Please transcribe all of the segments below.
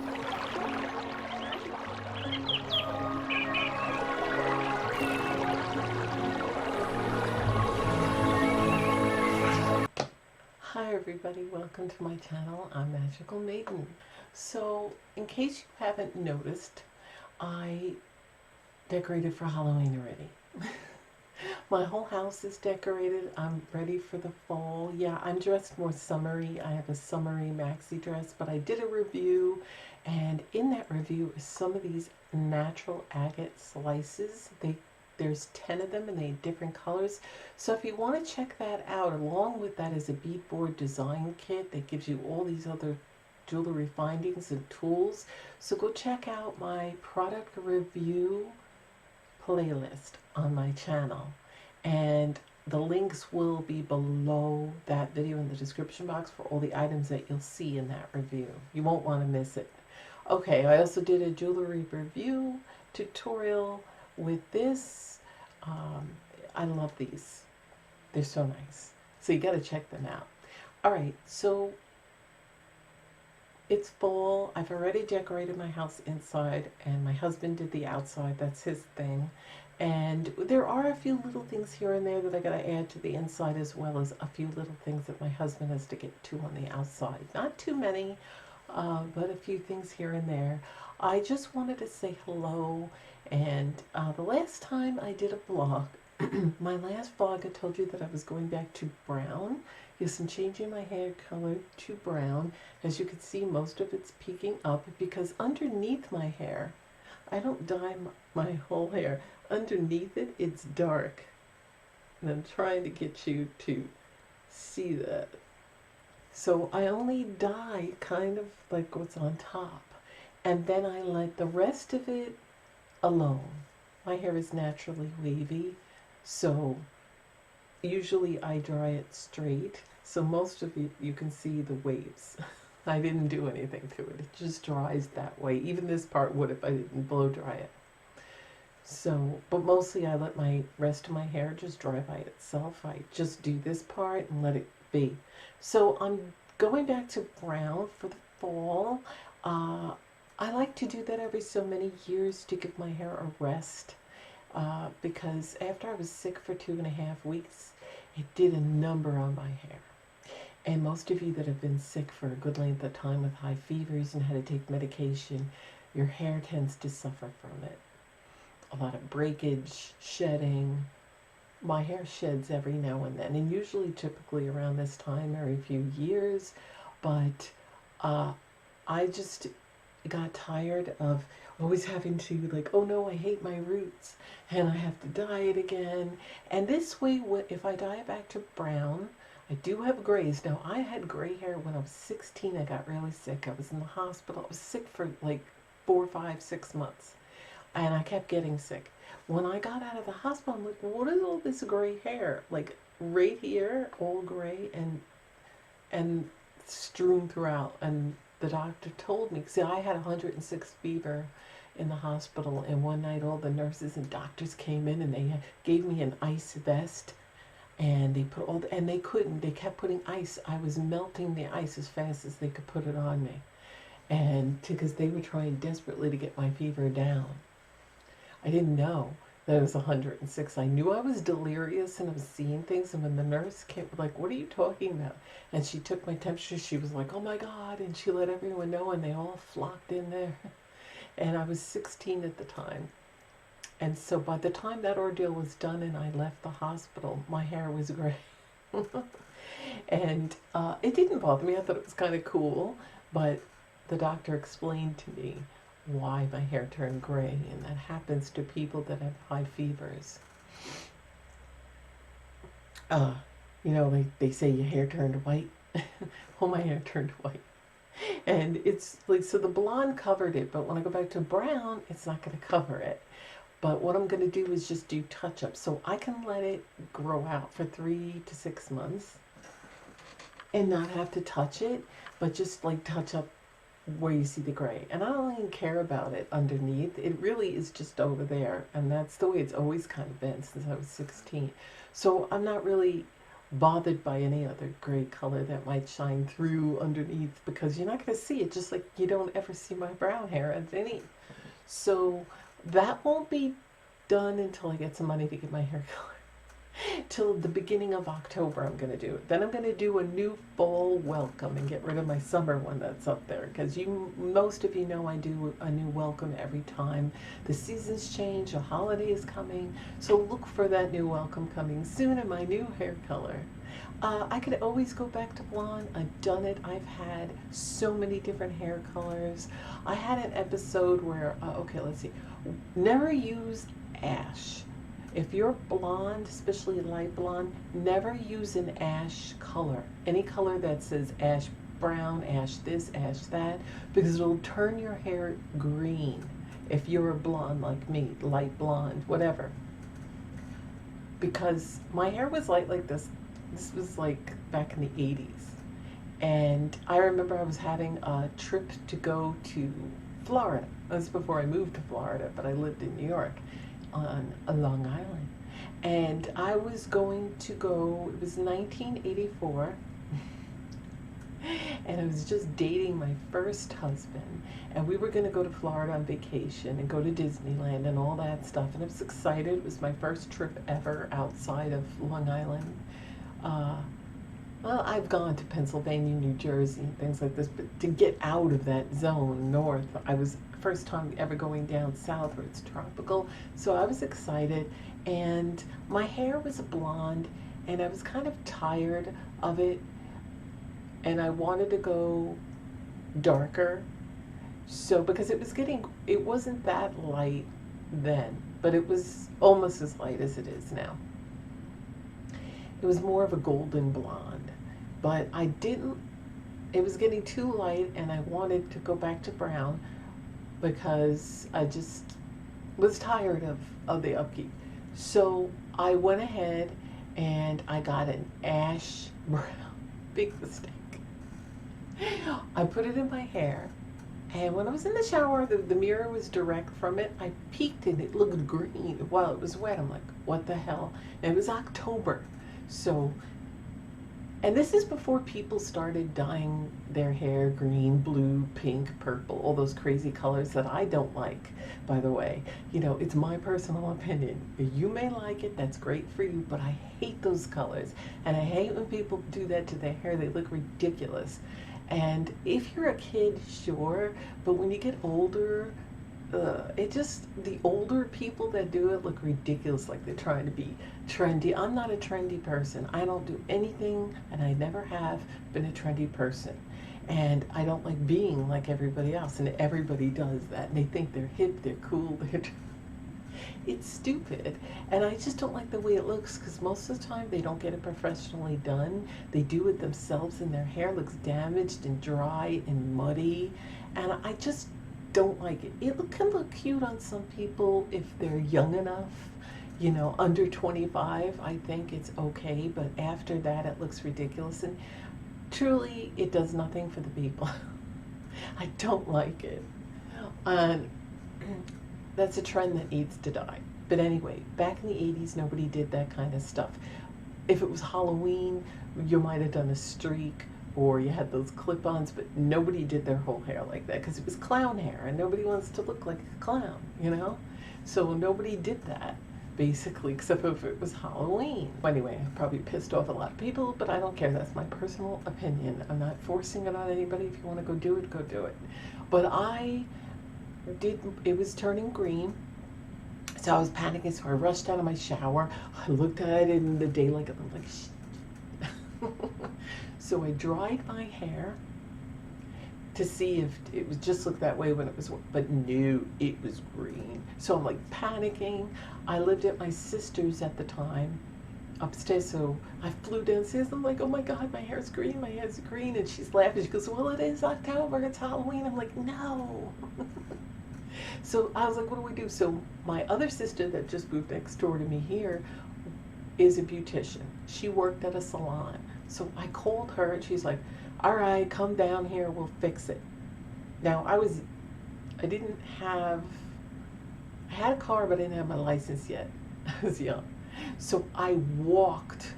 Hi everybody, welcome to my channel. I'm Magical Maiden. So, in case you haven't noticed, I decorated for Halloween already. My whole house is decorated. I'm ready for the fall. Yeah, I'm dressed more summery. I have a summery maxi dress, but I did a review, and in that review is some of these natural agate slices. There's 10 of them and they different colors. So if you want to check that out, along with that is a beadboard design kit that gives you all these other jewelry findings and tools. So go check out my product review playlist on my channel, and the links will be below that video in the description box for all the items that you'll see in that review. You won't want to miss it. Okay, I also did a jewelry review tutorial with this. I love these. They're so nice. So you got to check them out. All right, so it's fall. I've already decorated my house inside, and my husband did the outside. That's his thing. And there are a few little things here and there that I got to add to the inside, as well as a few little things that my husband has to get to on the outside. Not too many, but a few things here and there. I just wanted to say hello. And the last time I did a vlog, my last vlog, I told you that I was going back to brown. Yes, I'm changing my hair color to brown. As you can see, most of it's peeking up because underneath my hair, I don't dye my whole hair. Underneath it, it's dark. And I'm trying to get you to see that. So I only dye kind of like what's on top. And then I let the rest of it alone. My hair is naturally wavy, so usually I dry it straight. So most of it, you can see the waves. I didn't do anything to it. It just dries that way. Even this part would if I didn't blow dry it. So, but mostly I let my rest of my hair just dry by itself. I just do this part and let it be. So I'm going back to brown for the fall. I like to do that every so many years to give my hair a rest, because after I was sick for 2.5 weeks, it did a number on my hair. And most of you that have been sick for a good length of time with high fevers and had to take medication, your hair tends to suffer from it. A lot of breakage, shedding. My hair sheds every now and then, and usually typically around this time every few years, but I just got tired of always having to, like, oh no, I hate my roots and I have to dye it again. And this way, if I dye it back to brown, I do have grays. Now, I had gray hair when I was 16. I got really sick. I was in the hospital. I was sick for like 4, 5, 6 months. And I kept getting sick. When I got out of the hospital, I'm like, what is all this gray hair? Like right here, all gray and strewn throughout. And the doctor told me, see, I had 106 fever in the hospital, and one night all the nurses and doctors came in and they gave me an ice vest, and they put and they kept putting ice. I was melting the ice as fast as they could put it on me, and because they were trying desperately to get my fever down. I didn't know that it was 106. I knew I was delirious and I was seeing things, and when the nurse came, like, what are you talking about? And she took my temperature, she was like, oh my God, and she let everyone know, and they all flocked in there. And I was 16 at the time. And so by the time that ordeal was done and I left the hospital, my hair was gray. And it didn't bother me. I thought it was kind of cool, but the doctor explained to me why my hair turned gray, and that happens to people that have high fevers. You know, they say your hair turned white. Well, my hair turned white. And it's like, so the blonde covered it, but when I go back to brown, it's not going to cover it. But what I'm going to do is just do touch-ups. So I can let it grow out for 3 to 6 months and not have to touch it, but just like touch up where you see the gray. And I don't even care about it underneath. It really is just over there. And that's the way it's always kind of been since I was 16. So I'm not really bothered by any other gray color that might shine through underneath, because you're not going to see it, just like you don't ever see my brown hair underneath. So that won't be done until I get some money to get my hair color. Till the beginning of October, I'm going to do it. Then I'm going to do a new fall welcome and get rid of my summer one that's up there. Because most of you know I do a new welcome every time the seasons change, a holiday is coming. So look for that new welcome coming soon in my new hair color. I could always go back to blonde. I've done it. I've had so many different hair colors. I had an episode where, okay, let's see. Never use ash. If you're blonde, especially light blonde, never use an ash color. Any color that says ash brown, ash this, ash that, because it'll turn your hair green. If you're a blonde like me, light blonde, whatever. Because my hair was light like this. This was like back in the 80s. And I remember I was having a trip to go to Florida. That was before I moved to Florida, but I lived in New York on Long Island. And I was going to go, it was 1984, and I was just dating my first husband, and we were going to go to Florida on vacation and go to Disneyland and all that stuff, and I was excited. It was my first trip ever outside of Long Island. Well, I've gone to Pennsylvania, New Jersey, and things like this, but to get out of that zone north, I was first time ever going down south where it's tropical, so I was excited. And my hair was a blonde, and I was kind of tired of it, and I wanted to go darker. So because it wasn't that light then, but it was almost as light as it is now. It was more of a golden blonde, but it was getting too light, and I wanted to go back to brown because I just was tired of the upkeep. So I went ahead and I got an ash brown, big mistake. I put it in my hair, and when I was in the shower, the mirror was direct from it. I peeked and it looked green while it was wet. I'm like, what the hell? And it was October. So, and this is before people started dyeing their hair green, blue, pink, purple, all those crazy colors that I don't like, by the way. You know, it's my personal opinion. You may like it, that's great for you, but I hate those colors. And I hate when people do that to their hair. They look ridiculous. And if you're a kid, sure, but when you get older, the older people that do it look ridiculous, like they're trying to be trendy. I'm not a trendy person. I don't do anything, and I never have been a trendy person. And I don't like being like everybody else, and everybody does that, and they think they're hip, they're cool, it's stupid. And I just don't like the way it looks, because most of the time they don't get it professionally done. They do it themselves, and their hair looks damaged and dry and muddy, and I just don't like it. It can look cute on some people if they're young enough, you know, under 25, I think it's okay, but after that it looks ridiculous, and truly it does nothing for the people. I don't like it. And that's a trend that needs to die. But anyway, back in the 80s, nobody did that kind of stuff. If it was Halloween, you might have done a streak, or you had those clip-ons, but nobody did their whole hair like that because it was clown hair, and nobody wants to look like a clown, you know? So nobody did that, basically, except if it was Halloween. Anyway, I probably pissed off a lot of people, but I don't care. That's my personal opinion. I'm not forcing it on anybody. If you want to go do it, go do it. But it was turning green, so I was panicking, so I rushed out of my shower. I looked at it in the daylight, and I'm like, shit. So I dried my hair to see if it would just look that way when it was, but no, it was green. So I'm like panicking. I lived at my sister's at the time, upstairs, so I flew downstairs. I'm like, oh my God, my hair's green, my hair's green. And she's laughing. She goes, well, it is October, it's Halloween. I'm like, no. So I was like, what do we do? So my other sister that just moved next door to me here is a beautician. She worked at a salon. So I called her, and she's like, all right, come down here, we'll fix it. Now, I had a car, but I didn't have my license yet. I was young. So I walked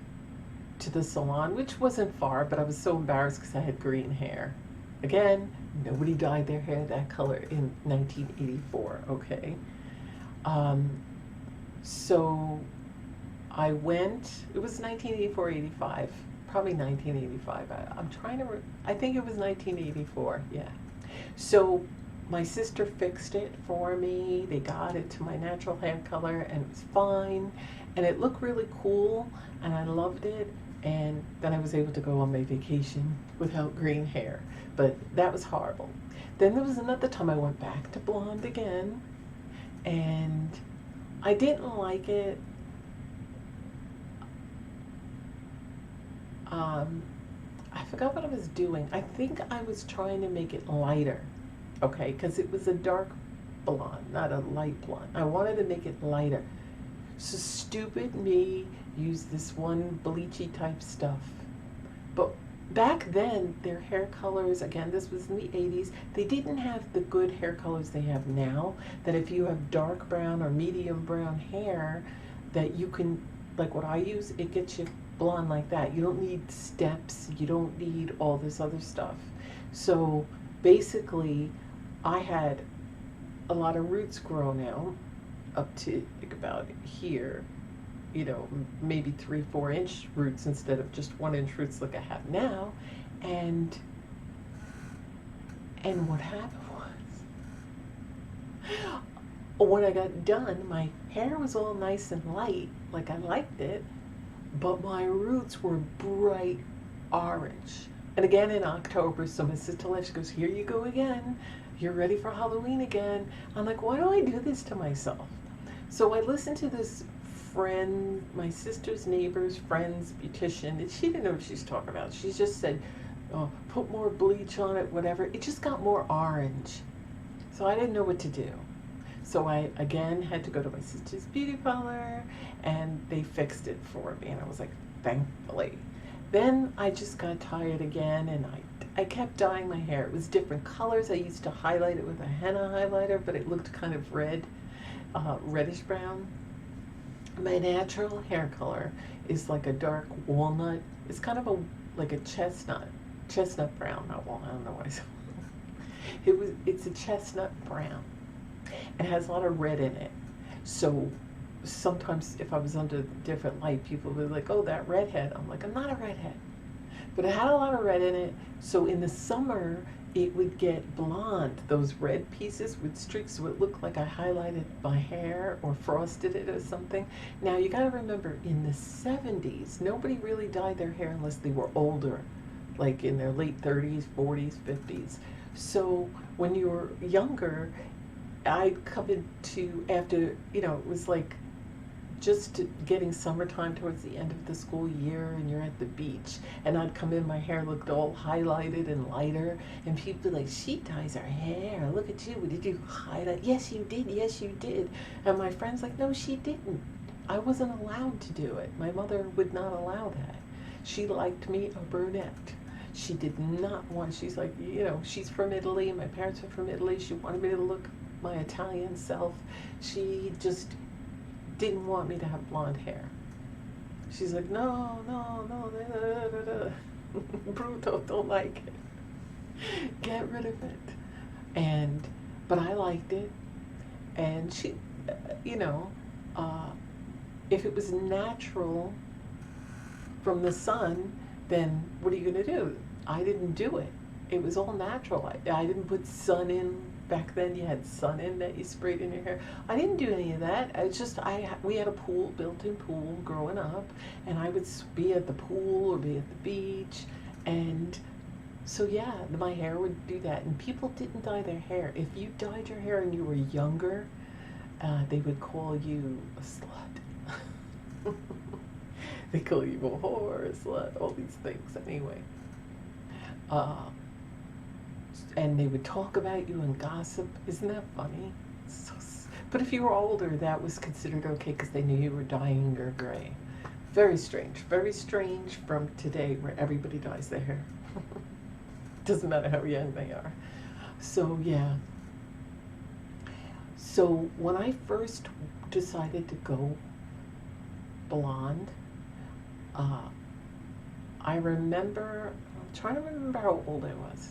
to the salon, which wasn't far, but I was so embarrassed because I had green hair. Again, nobody dyed their hair that color in 1984, okay? Um, so I went, it was 1984, 85, probably 1985. I'm trying to, I think it was 1984, yeah. So my sister fixed it for me. They got it to my natural hair color and it was fine. And it looked really cool and I loved it. And then I was able to go on my vacation without green hair. But that was horrible. Then there was another time I went back to blonde again and I didn't like it. I forgot what I was doing. I think I was trying to make it lighter, okay, because it was a dark blonde, not a light blonde. I wanted to make it lighter. So stupid me used this one bleachy type stuff. But back then, their hair colors, again, this was in the 80s, they didn't have the good hair colors they have now, that if you have dark brown or medium brown hair, that you can, like what I use, it gets you blonde like that. You don't need steps, you don't need all this other stuff. So basically, I had a lot of roots grown out up to like about here, you know, maybe 3-4 inch roots instead of just 1 inch roots like I have now. And what happened was, when I got done, my hair was all nice and light, like I liked it, but my roots were bright orange. And again in October, so my sister left, she goes, here you go again. You're ready for Halloween again. I'm like, why do I do this to myself? So I listened to this friend, my sister's neighbor's friend's beautician, and she didn't know what she's talking about. She just said, oh, put more bleach on it, whatever. It just got more orange. So I didn't know what to do. So I, again, had to go to my sister's beauty parlor, and they fixed it for me. And I was like, thankfully. Then I just got tired again, and I kept dyeing my hair. It was different colors. I used to highlight it with a henna highlighter, but it looked kind of red, reddish brown. My natural hair color is like a dark walnut. It's kind of like a chestnut brown, not walnut. I don't know why I said it's a chestnut brown. It has a lot of red in it. So sometimes if I was under different light, people would be like, oh, that redhead. I'm like, I'm not a redhead. But it had a lot of red in it. So in the summer, it would get blonde. Those red pieces with streaks, so it looked like I highlighted my hair or frosted it or something. Now you gotta remember, in the 70s, nobody really dyed their hair unless they were older, like in their late 30s, 40s, 50s. So when you were younger, I'd come into, after, you know, it was like just getting summertime towards the end of the school year and you're at the beach, and I'd come in, my hair looked all highlighted and lighter, and people be like, she dyes her hair, look at you, did you highlight? Yes you did, yes you did. And my friend's like, no she didn't. I wasn't allowed to do it. My mother would not allow that. She liked me a brunette. She did not want, she's like, you know, she's from Italy, my parents are from Italy, she wanted me to look my Italian self. She just didn't want me to have blonde hair. She's like, no, Bruto, don't like it. Get rid of it. But I liked it. And she, you know, if it was natural from the sun, then what are you going to do? I didn't do it. It was all natural. I didn't put sun in. Back then you had sun in that you sprayed in your hair. I didn't do any of that. It's just, we had a pool, built-in pool growing up, and I would be at the pool or be at the beach, and so yeah, my hair would do that. And people didn't dye their hair. If you dyed your hair and you were younger, they would call you a slut. They call you a whore, a slut, all these things anyway. And they would talk about you and gossip. Isn't that funny? But if you were older, that was considered okay because they knew you were dyeing your gray. Very strange from today where everybody dyes their hair. Doesn't matter how young they are. So yeah. So when I first decided to go blonde, I remember, I'm trying to remember how old I was.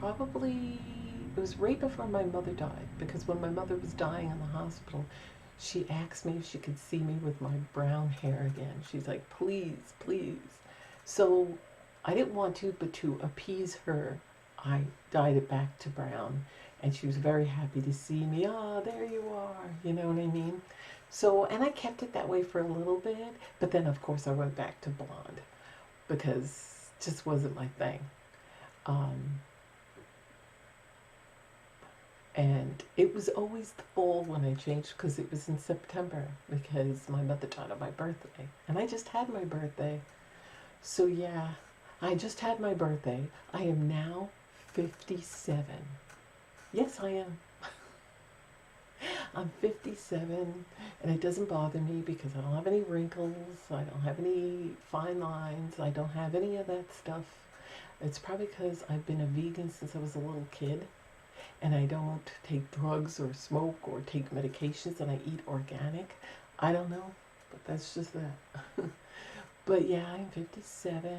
Probably, it was right before my mother died, because when my mother was dying in the hospital, she asked me if she could see me with my brown hair again. She's like, please, please. So I didn't want to, but to appease her, I dyed it back to brown. And she was very happy to see me. Ah, there you are. You know what I mean? So, and I kept it that way for a little bit, but then of course I went back to blonde because it just wasn't my thing. Um, and it was always the fall when I changed because it was in September because my mother died on my birthday. And I just had my birthday. So yeah, I just had my birthday. I am now 57. Yes, I am. I'm 57, and it doesn't bother me because I don't have any wrinkles, I don't have any fine lines, I don't have any of that stuff. It's probably because I've been a vegan since I was a little kid, and I don't take drugs or smoke or take medications, and I eat organic. I don't know, but that's just that. But yeah, I'm 57.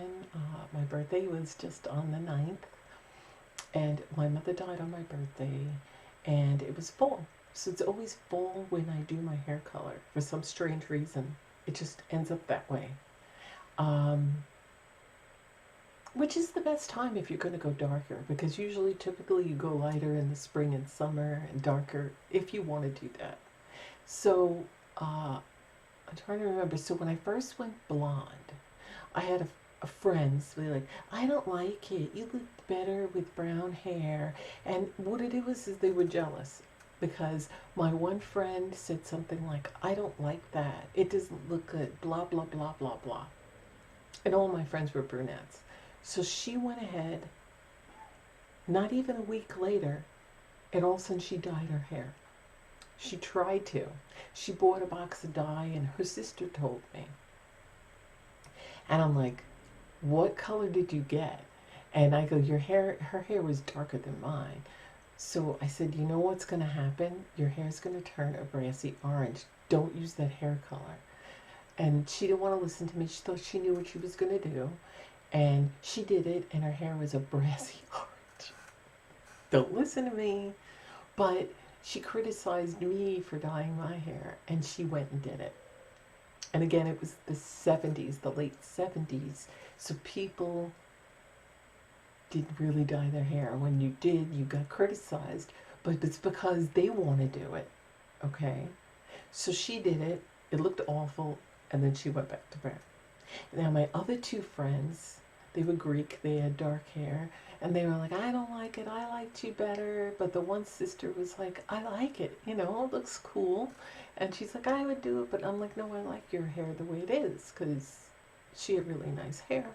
My birthday was just on the 9th, and my mother died on my birthday, and it was fall. So it's always fall when I do my hair color. For some strange reason, it just ends up that way. Um, which is the best time if you're going to go darker, because usually, typically, you go lighter in the spring and summer and darker if you want to do that. So I'm trying to remember. So when I first went blonde, I had a friends be like, I don't like it. You look better with brown hair. And what it was is they were jealous because my one friend said something like, I don't like that. It doesn't look good. Blah, blah, blah, blah, blah. And all my friends were brunettes. So she went ahead, not even a week later, and all of a sudden she dyed her hair. She tried to. She bought a box of dye, and her sister told me. And I'm like, what color did you get? And I go, her hair was darker than mine. So I said, you know what's going to happen? Your hair's going to turn a brassy orange. Don't use that hair color. And she didn't want to listen to me. She thought she knew what she was going to do. And she did it, and her hair was a brassy orange. Don't listen to me. But she criticized me for dyeing my hair, and she went and did it. And again, it was the 70s, the late 70s. So people didn't really dye their hair. When you did, you got criticized. But it's because they want to do it. Okay? So she did it. It looked awful. And then she went back to brown. Now, my other two friends, they were Greek. They had dark hair. And they were like, I don't like it. I liked you better. But the one sister was like, I like it. You know, it looks cool. And she's like, I would do it. But I'm like, no, I like your hair the way it is. Because she had really nice hair.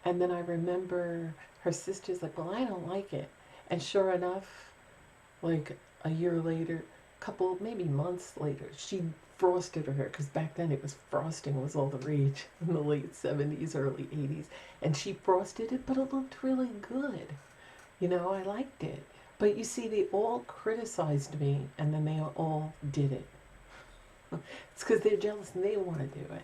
And then I remember her sister's like, well, I don't like it. And sure enough, like a year later, couple, maybe months later, she frosted her hair. Because back then it was frosting was all the rage in the late 70s, early 80s. And she frosted it, but it looked really good. You know, I liked it. But you see, they all criticized me, and then they all did it. It's because they're jealous and they want to do it.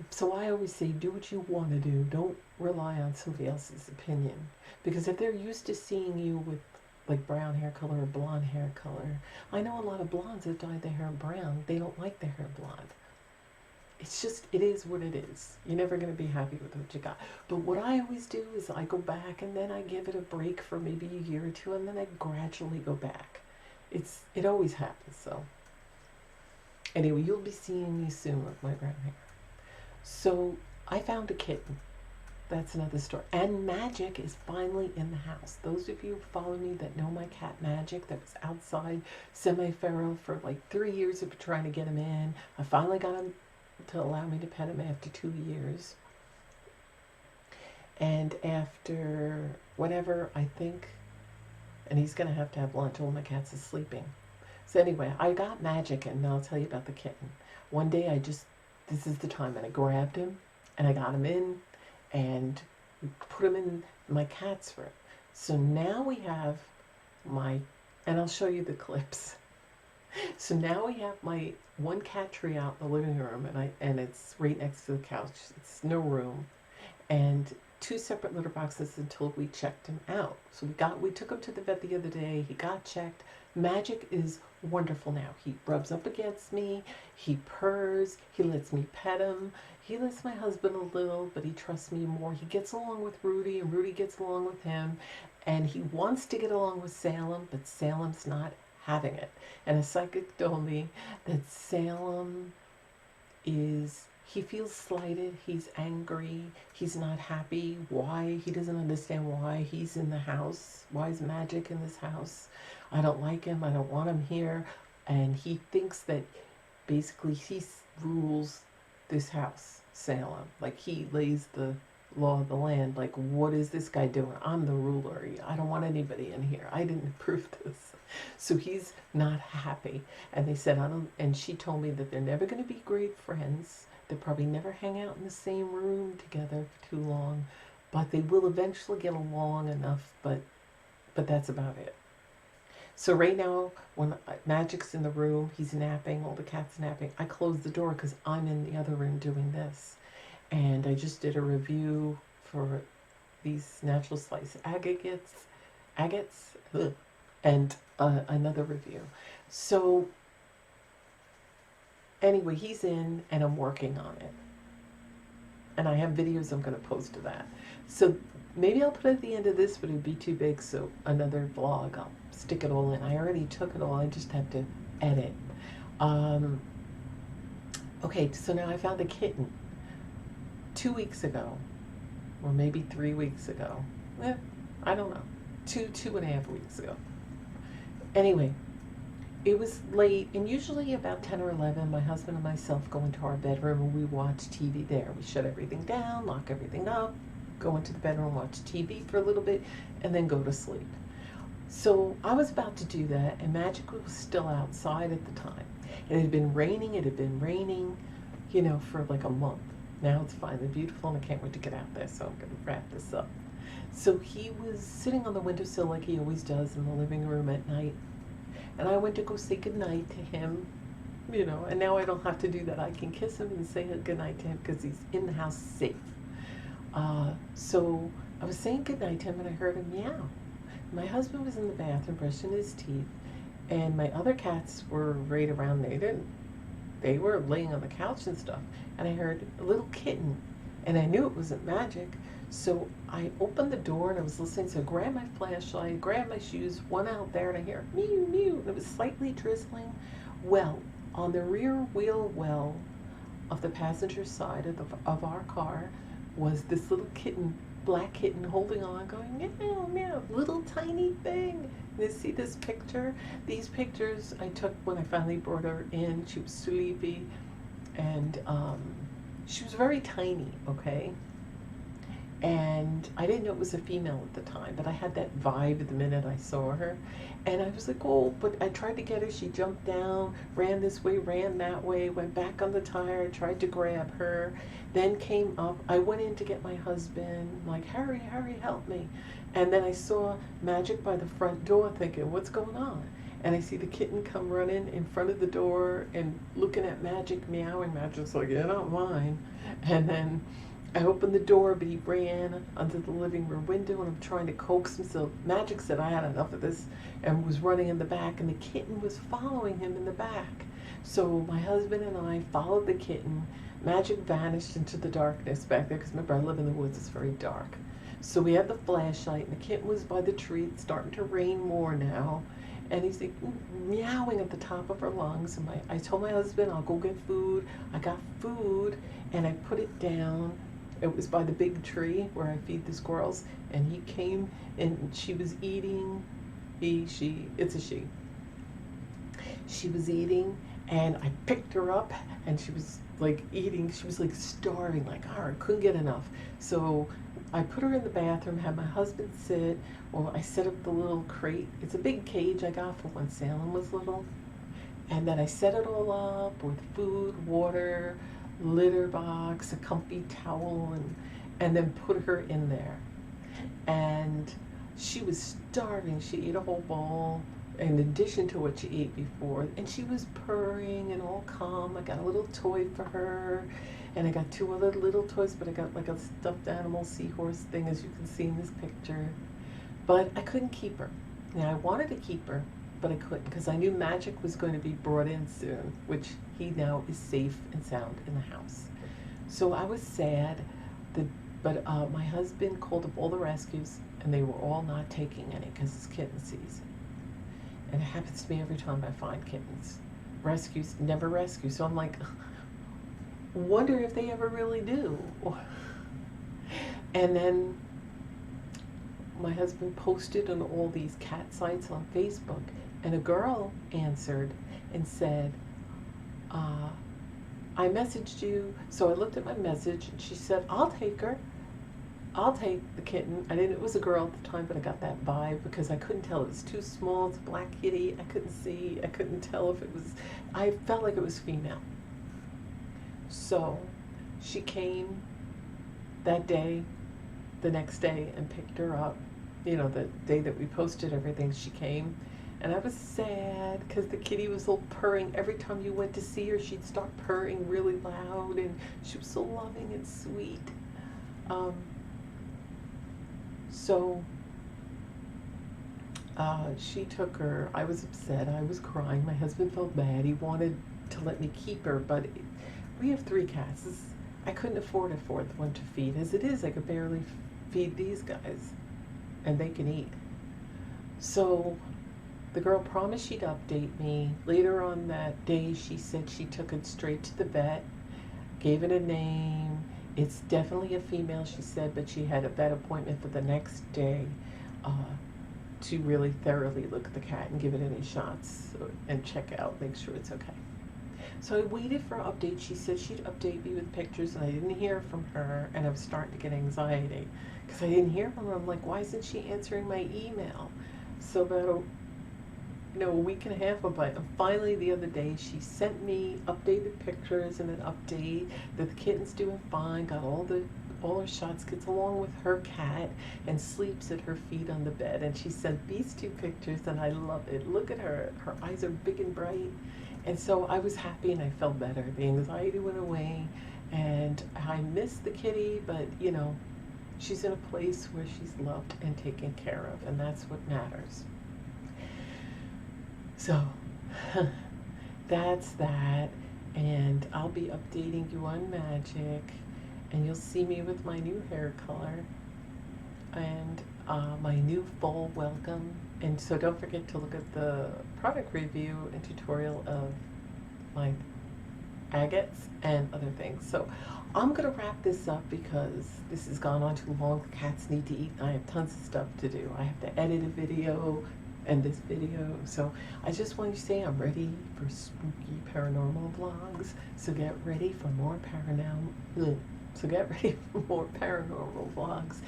So I always say, do what you want to do. Don't rely on somebody else's opinion. Because if they're used to seeing you with like brown hair color or blonde hair color, I know a lot of blondes that dyed their hair brown. They don't like their hair blonde. It's just, it is what it is. You're never going to be happy with what you got. But what I always do is I go back and then I give it a break for maybe a year or two, and then I gradually go back. It always happens. So anyway, you'll be seeing me soon with my brown hair. So I found a kitten. That's another story. And Magic is finally in the house. Those of you who follow me that know my cat Magic, that was outside semi-feral for like 3 years of trying to get him in. I finally got him to allow me to pet him after 2 years. And after whatever, I think, and he's going to have lunch. All my cats are sleeping. So anyway, I got Magic, and I'll tell you about the kitten. One day this is the time, and I grabbed him, and I got him in, and put him in my cat's room. So now we have and I'll show you the clips. So now we have my one cat tree out in the living room, and it's right next to the couch. It's no room, and two separate litter boxes until we checked him out. So we took him to the vet the other day. He got checked. Magic is wonderful now. He rubs up against me. He purrs. He lets me pet him. He lets my husband a little, but he trusts me more. He gets along with Rudy, and Rudy gets along with him. And he wants to get along with Salem, but Salem's not having it. And a psychic told me that Salem is, he feels slighted, he's angry, he's not happy. Why? He doesn't understand why he's in the house. Why is Magic in this house? I don't like him, I don't want him here. And he thinks that basically he rules this house, Salem. Like he lays the law of the land. Like, what is this guy doing? I'm the ruler. I don't want anybody in here. I didn't approve this. So he's not happy. And they said, and she told me that they're never going to be great friends. They'll probably never hang out in the same room together for too long, but they will eventually get along enough, but that's about it. So right now, when Magic's in the room, he's napping, all the cats napping, I close the door because I'm in the other room doing this. And I just did a review for these natural slice agates, and another review. So anyway, he's in and I'm working on it. And I have videos I'm going to post of that. So maybe I'll put it at the end of this, but it'd be too big, so another vlog. I'll stick it all in. I already took it all. I just have to edit. Okay, so now I found a kitten 2 weeks ago, or maybe 3 weeks ago. I don't know. 2.5 weeks ago. Anyway, it was late, and usually about 10 or 11, my husband and myself go into our bedroom and we watch TV there. We shut everything down, lock everything up, go into the bedroom, watch TV for a little bit, and then go to sleep. So I was about to do that, and Magic was still outside at the time. It had been raining, for like a month. Now it's finally beautiful, and I can't wait to get out there, so I'm going to wrap this up. So he was sitting on the windowsill like he always does in the living room at night. And I went to go say goodnight to him, and now I don't have to do that. I can kiss him and say goodnight to him because he's in the house safe. So I was saying goodnight to him, and I heard him meow. My husband was in the bathroom brushing his teeth, and my other cats were right around there. They were laying on the couch and stuff, and I heard a little kitten, and I knew it wasn't Magic. So I opened the door and I was listening, so I grabbed my flashlight, grabbed my shoes, went out there, and I hear mew, mew, and it was slightly drizzling. Well, on the rear wheel well of the passenger side of our car was this little kitten, black kitten, holding on, going meow, meow, little tiny thing. You see this picture? These pictures I took when I finally brought her in. She was sleepy, and she was very tiny, okay? And I didn't know it was a female at the time, but I had that vibe the minute I saw her. And I was like, oh, but I tried to get her. She jumped down, ran this way, ran that way, went back on the tire, tried to grab her, then came up. I went in to get my husband, like, hurry, hurry, help me. And then I saw Magic by the front door thinking, what's going on? And I see the kitten come running in front of the door and looking at Magic, meowing. Magic's like, yeah, not mine. And then I opened the door, but he ran under the living room window, and I'm trying to coax him. So Magic said I had enough of this and was running in the back, and the kitten was following him in the back. So my husband and I followed the kitten. Magic vanished into the darkness back there, because remember, I live in the woods, it's very dark. So we had the flashlight, and the kitten was by the tree. It's starting to rain more now. And he's like meowing at the top of her lungs. And I told my husband, I'll go get food. I got food, and I put it down. It was by the big tree where I feed the squirrels, and he came, and she was eating. It's a she. She was eating, and I picked her up, and she was like eating. She was like starving, like, I couldn't get enough. So I put her in the bathroom, had my husband sit. Well, I set up the little crate. It's a big cage I got for when Salem was little. And then I set it all up with food, water, litter box, a comfy towel, and then put her in there. And she was starving. She ate a whole bowl, in addition to what she ate before. And she was purring and all calm. I got a little toy for her, and I got two other little toys, but I got like a stuffed animal seahorse thing, as you can see in this picture. But I couldn't keep her. Now, I wanted to keep her, but I couldn't because I knew Magic was going to be brought in soon, which he now is safe and sound in the house. So I was sad, but my husband called up all the rescues, and they were all not taking any because it's kitten season. And it happens to me every time I find kittens. Rescues never rescue. So I'm like, wonder if they ever really do. And then my husband posted on all these cat sites on Facebook, and a girl answered and said, I messaged you. So I looked at my message, and she said, I'll take her. I'll take the kitten. I didn't, it was a girl at the time, but I got that vibe because I couldn't tell. It was too small. It's a black kitty. I couldn't see. I couldn't tell if it was, I felt like it was female. So she came that day, the next day, and picked her up. You know, the day that we posted everything, she came. And I was sad because the kitty was all purring. Every time you went to see her, she'd start purring really loud, and she was so loving and sweet. So she took her. I was upset. I was crying. My husband felt bad. He wanted to let me keep her, but we have 3 cats. I couldn't afford a 4th one to feed. As it is, I could barely feed these guys, and they can eat. So the girl promised she'd update me. Later on that day, she said she took it straight to the vet, gave it a name. It's definitely a female, she said, but she had a vet appointment for the next day to really thoroughly look at the cat and give it any shots and check out, make sure it's okay. So I waited for an update. She said she'd update me with pictures, and I didn't hear from her, and I was starting to get anxiety because I didn't hear from her. I'm like, why isn't she answering my email? So about a week and a half went by, and finally the other day she sent me updated pictures and an update that the kitten's doing fine, got all her shots, gets along with her cat, and sleeps at her feet on the bed. And she sent these 2 pictures, and I love it. Look at her. Her eyes are big and bright. And so I was happy, and I felt better. The anxiety went away, and I miss the kitty, but she's in a place where she's loved and taken care of, and that's what matters. So that's that, and I'll be updating you on Magic, and you'll see me with my new hair color and my new fall welcome. And so don't forget to look at the product review and tutorial of my agates and other things. So I'm going to wrap this up because this has gone on too long. The cats need to eat. I have tons of stuff to do. I have to edit a video and this video. So I just want you to say I'm ready for spooky paranormal vlogs. So get ready for more paranormal vlogs.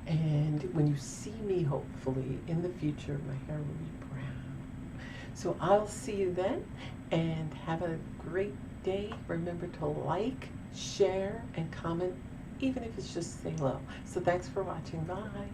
And when you see me, hopefully, in the future, my hair will be brown. So I'll see you then, and have a great day. Remember to like, share, and comment, even if it's just say hello. So thanks for watching. Bye.